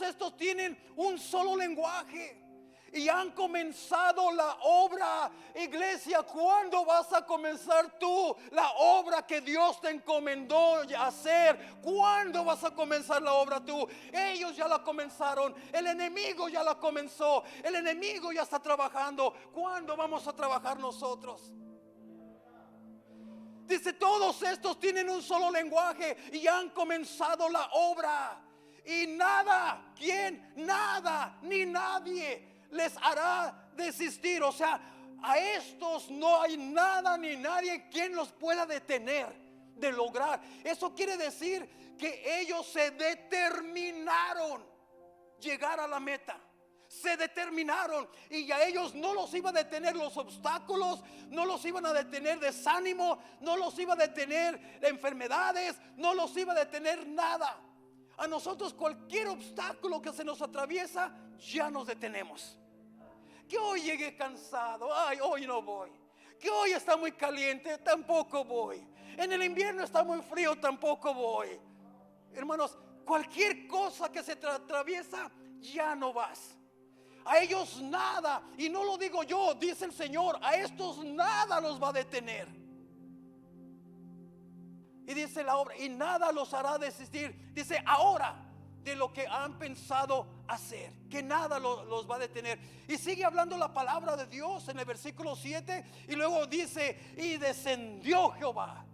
estos tienen un solo lenguaje y han comenzado la obra. Iglesia, ¿cuándo vas a comenzar tú la obra que Dios te encomendó hacer? ¿Cuándo vas a comenzar la obra tú? Ellos ya la comenzaron, el enemigo ya la comenzó, el enemigo ya está trabajando. ¿Cuándo vamos a trabajar nosotros? Dice, todos estos tienen un solo lenguaje y han comenzado la obra. Y nada, ¿quién? Nada, ni nadie les hará desistir. O sea, a estos no hay nada ni nadie quien los pueda detener de lograr. Eso quiere decir que ellos se determinaron llegar a la meta. Se determinaron y a ellos no los iba a detener los obstáculos, no los iban a detener desánimo, no los iba a detener enfermedades, no los iba a detener nada. A nosotros cualquier obstáculo que se nos atraviesa, ya nos detenemos. Que hoy llegué cansado, ay, hoy no voy. Que hoy está muy caliente, tampoco voy. En el invierno está muy frío, tampoco voy. Hermanos, cualquier cosa que se atraviesa, ya no vas. A ellos nada, y no lo digo yo, dice el Señor, a estos nada los va a detener. Y dice la obra, y nada los hará desistir. Dice, ahora, de lo que han pensado hacer, que nada los va a detener. Y sigue hablando la palabra de Dios en el versículo 7 y luego dice, y descendió Jehová.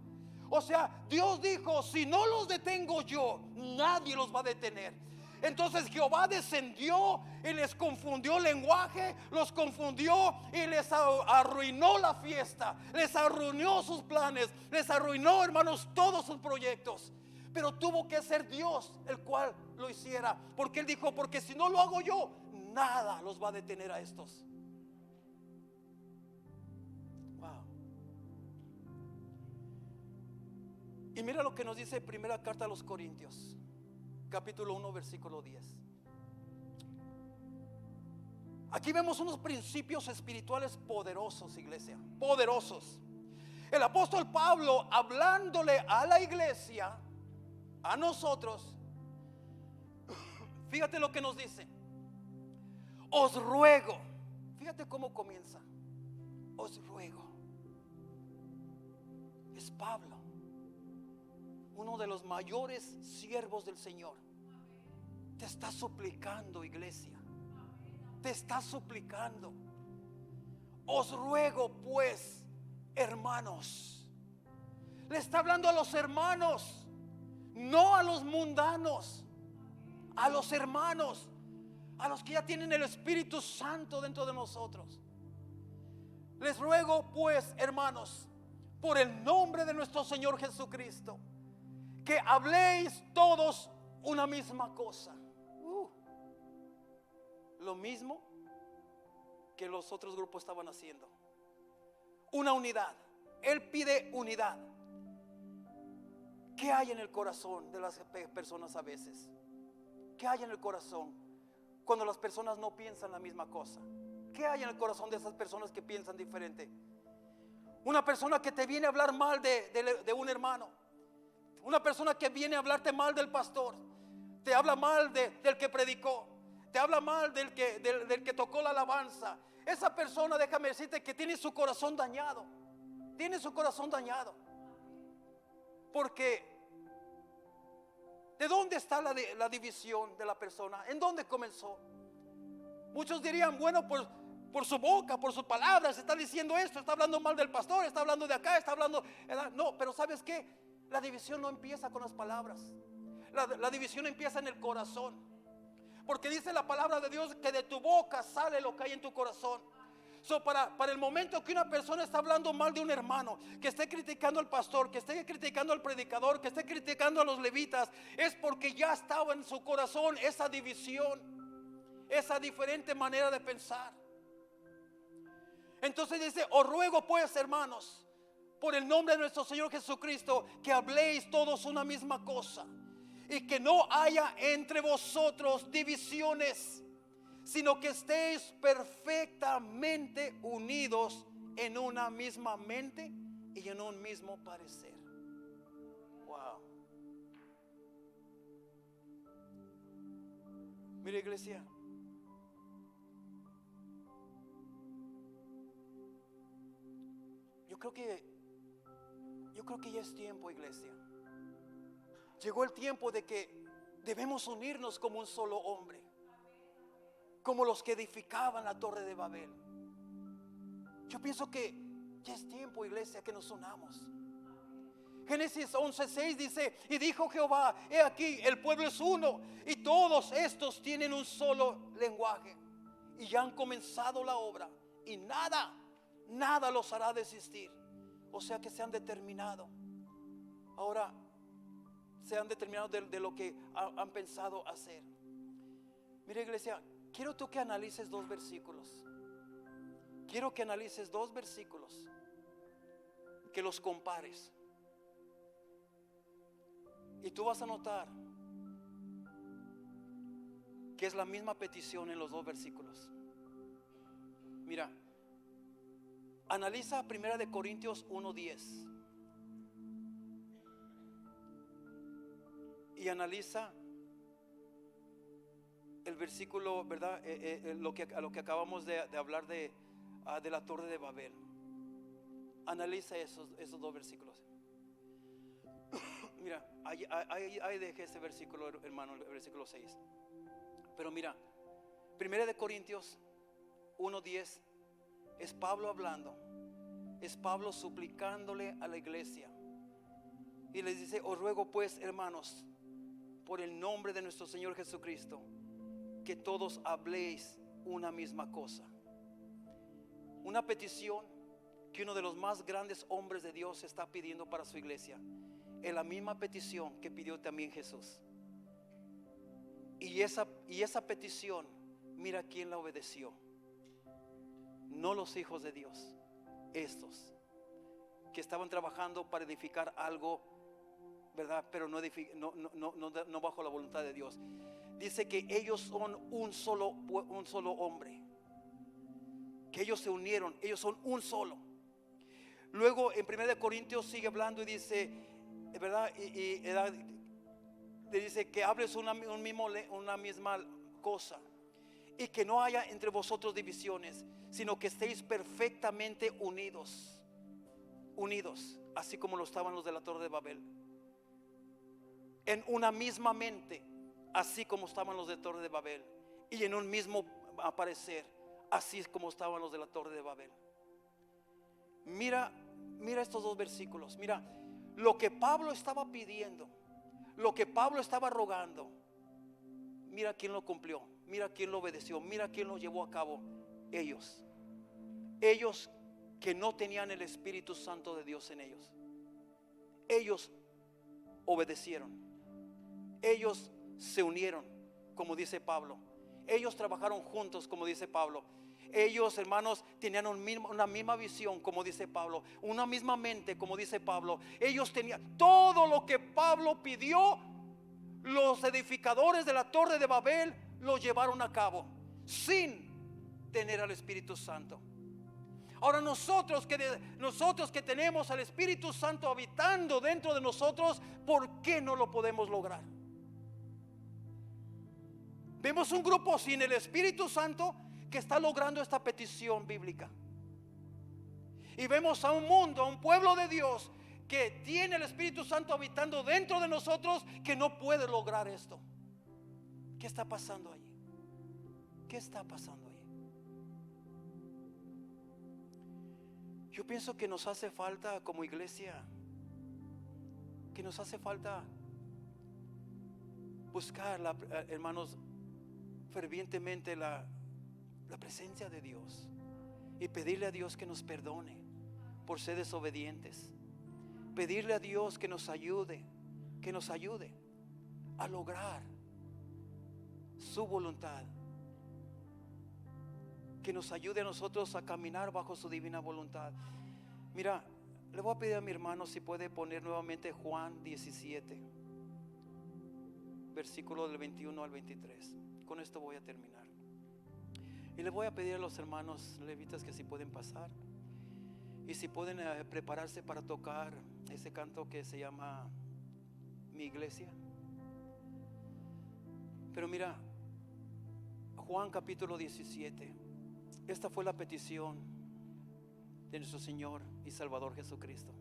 O sea, Dios dijo, si no los detengo yo, nadie los va a detener. Entonces Jehová descendió y les confundió el lenguaje, los confundió y les arruinó la fiesta, les arruinó sus planes, les arruinó, hermanos, todos sus proyectos. Pero tuvo que ser Dios el cual lo hiciera, porque Él dijo, porque si no lo hago yo, nada los va a detener a estos. Wow. Y mira lo que nos dice primera carta a los Corintios, capítulo 1, versículo 10. Aquí vemos unos principios espirituales poderosos, iglesia, poderosos. El apóstol Pablo, hablándole a la iglesia, a nosotros, fíjate lo que nos dice. Os ruego, fíjate cómo comienza. Os ruego. Es Pablo, uno de los mayores siervos del Señor. Te está suplicando, iglesia. Te está suplicando. Os ruego pues, hermanos. Le está hablando a los hermanos, no a los mundanos, a los hermanos, a los que ya tienen el Espíritu Santo dentro de nosotros. Les ruego pues, hermanos, por el nombre de nuestro Señor Jesucristo, que habléis todos una misma cosa. Lo mismo que los otros grupos estaban haciendo. Una unidad. Él pide unidad. ¿Qué hay en el corazón de las personas a veces? ¿Qué hay en el corazón cuando las personas no piensan la misma cosa? ¿Qué hay en el corazón de esas personas que piensan diferente? Una persona que te viene a hablar mal de un hermano. Una persona que viene a hablarte mal del pastor. Te habla mal del que predicó. Te habla mal del que tocó la alabanza. Esa persona, déjame decirte, que tiene su corazón dañado. Tiene su corazón dañado. Porque ¿de dónde está la división de la persona? ¿En dónde comenzó? Muchos dirían, bueno, por su boca, por sus palabras, está diciendo esto, está hablando mal del pastor, está hablando de acá, está hablando. No, pero ¿sabes qué? La división no empieza con las palabras. La división empieza en el corazón. Porque dice la palabra de Dios que de tu boca sale lo que hay en tu corazón. Para el momento que una persona está hablando mal de un hermano, que esté criticando al pastor, que esté criticando al predicador, que esté criticando a los levitas, es porque ya estaba en su corazón esa división, esa diferente manera de pensar. Entonces dice, os ruego pues, hermanos, por el nombre de nuestro Señor Jesucristo, que habléis todos una misma cosa, y que no haya entre vosotros divisiones, sino que estéis perfectamente unidos en una misma mente y en un mismo parecer. Wow. Mira, iglesia, yo creo que ya es tiempo, iglesia. Llegó el tiempo de que debemos unirnos como un solo hombre, como los que edificaban la torre de Babel. Yo pienso que ya es tiempo, iglesia, que nos unamos. Génesis 11:6 dice, y dijo Jehová, he aquí, el pueblo es uno, y todos estos tienen un solo lenguaje, y ya han comenzado la obra, y nada los hará desistir. O sea que se han determinado. Ahora se han determinado de lo que han pensado hacer. Mira, iglesia, quiero tú que analices dos versículos. Quiero que analices dos versículos, que los compares. Y tú vas a notar que es la misma petición en los dos versículos. Mira, analiza 1 Corintios 1:10 y analiza el versículo, ¿verdad? A lo que acabamos de hablar de la torre de Babel. Analiza esos dos versículos. Mira, ahí dejé ese versículo, hermano, el versículo 6. Pero mira, 1 Corintios 1:10 es Pablo hablando, es Pablo suplicándole a la iglesia y les dice: os ruego pues, hermanos, por el nombre de nuestro Señor Jesucristo, que todos habléis una misma cosa. Una petición que uno de los más grandes hombres de Dios está pidiendo para su iglesia, es la misma petición que pidió también Jesús. Y esa petición, mira quién la obedeció. No los hijos de Dios, estos que estaban trabajando para edificar algo, ¿verdad? Pero no bajo la voluntad de Dios. Dice que ellos son un solo hombre, que ellos se unieron, ellos son un solo. Luego en 1 Corintios sigue hablando y dice, ¿verdad? Y dice que hables una misma cosa, y que no haya entre vosotros divisiones, sino que estéis perfectamente unidos, así como lo estaban los de la Torre de Babel, en una misma mente, así como estaban los de Torre de Babel, y en un mismo aparecer, así como estaban los de la Torre de Babel. Mira estos dos versículos. Mira lo que Pablo estaba pidiendo, lo que Pablo estaba rogando. Mira quién lo cumplió, mira quién lo obedeció, mira quién lo llevó a cabo. Ellos que no tenían el Espíritu Santo de Dios en ellos. Ellos obedecieron, ellos se unieron, como dice Pablo. Ellos trabajaron juntos, como dice Pablo. Ellos, hermanos, tenían una misma visión, como dice Pablo, una misma mente, como dice Pablo. Ellos tenían todo lo que Pablo pidió. Los edificadores de la Torre de Babel lo llevaron a cabo sin tener al Espíritu Santo. Ahora nosotros que tenemos al Espíritu Santo habitando dentro de nosotros, ¿por qué no lo podemos lograr? Vemos un grupo sin el Espíritu Santo que está logrando esta petición bíblica, y vemos a un mundo, a un pueblo de Dios que tiene el Espíritu Santo habitando dentro de nosotros, que no puede lograr esto. ¿Qué está pasando allí? ¿Qué está pasando allí? Yo pienso que nos hace falta como iglesia, que nos hace falta buscar, hermanos, fervientemente la presencia de Dios, y pedirle a Dios que nos perdone por ser desobedientes. Pedirle a Dios que nos ayude a lograr su voluntad, que nos ayude a nosotros a caminar bajo su divina voluntad. Mira, le voy a pedir a mi hermano si puede poner nuevamente Juan 17, versículo del 21 al 23. Con esto voy a terminar. Y le voy a pedir a los hermanos levitas que si pueden pasar, y si pueden prepararse para tocar ese canto que se llama Mi Iglesia. Pero mira, Juan capítulo 17, esta fue la petición de nuestro Señor y Salvador Jesucristo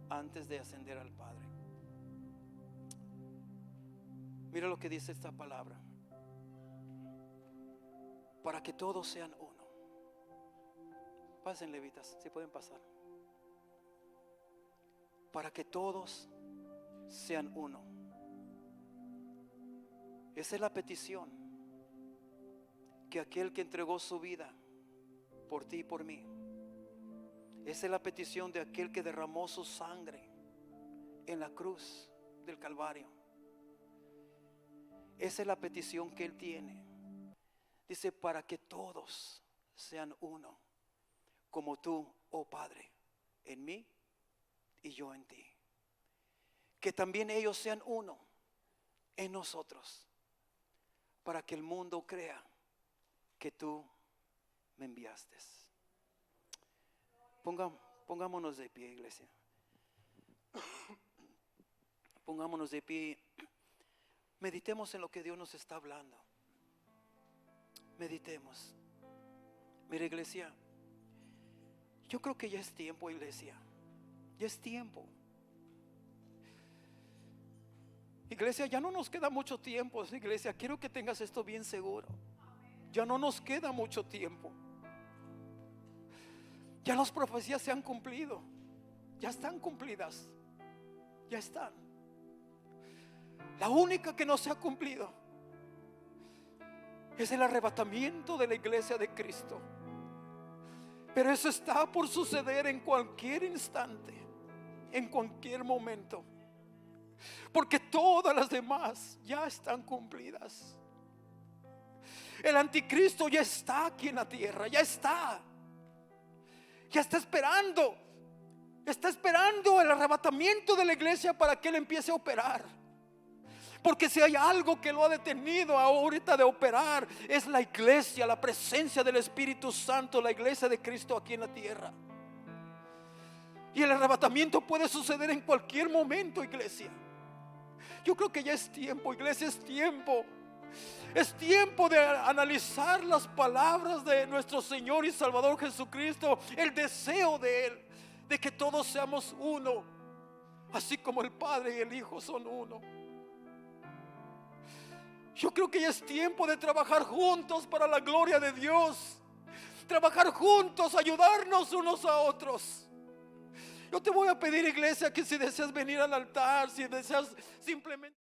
antes de ascender al Padre. Mira lo que dice esta palabra: para que todos sean uno. Pasen, levitas, si pueden pasar. Para que todos sean uno. Esa es la petición que aquel que entregó su vida por ti y por mí. Esa es la petición de aquel que derramó su sangre en la cruz del Calvario. Esa es la petición que Él tiene. Dice: para que todos sean uno, como tú, oh Padre, en mí y yo en ti. Que también ellos sean uno en nosotros, para que el mundo crea que tú me enviaste. Pongámonos de pie, iglesia. Pongámonos de pie. Meditemos en lo que Dios nos está hablando. Meditemos. Mira, iglesia, yo creo que ya es tiempo, iglesia. Ya es tiempo. Iglesia, ya no nos queda mucho tiempo. Iglesia, quiero que tengas esto bien seguro. Ya no nos queda mucho tiempo. Ya las profecías se han cumplido. Ya están cumplidas. Ya están. La única que no se ha cumplido es el arrebatamiento de la iglesia de Cristo. Pero eso está por suceder en cualquier instante, en cualquier momento, porque todas las demás ya están cumplidas. El anticristo ya está aquí en la tierra, ya está esperando. Está esperando el arrebatamiento de la iglesia para que él empiece a operar. Porque si hay algo que lo ha detenido ahorita de operar, es la iglesia, la presencia del Espíritu Santo, la iglesia de Cristo aquí en la tierra. Y el arrebatamiento puede suceder en cualquier momento, iglesia. Yo creo que ya es tiempo, iglesia, es tiempo. Es tiempo de analizar las palabras de nuestro Señor y Salvador Jesucristo, el deseo de Él, de que todos seamos uno, así como el Padre y el Hijo son uno. Yo creo que ya es tiempo de trabajar juntos para la gloria de Dios. Trabajar juntos, ayudarnos unos a otros. Yo te voy a pedir, iglesia, que si deseas venir al altar, si deseas simplemente...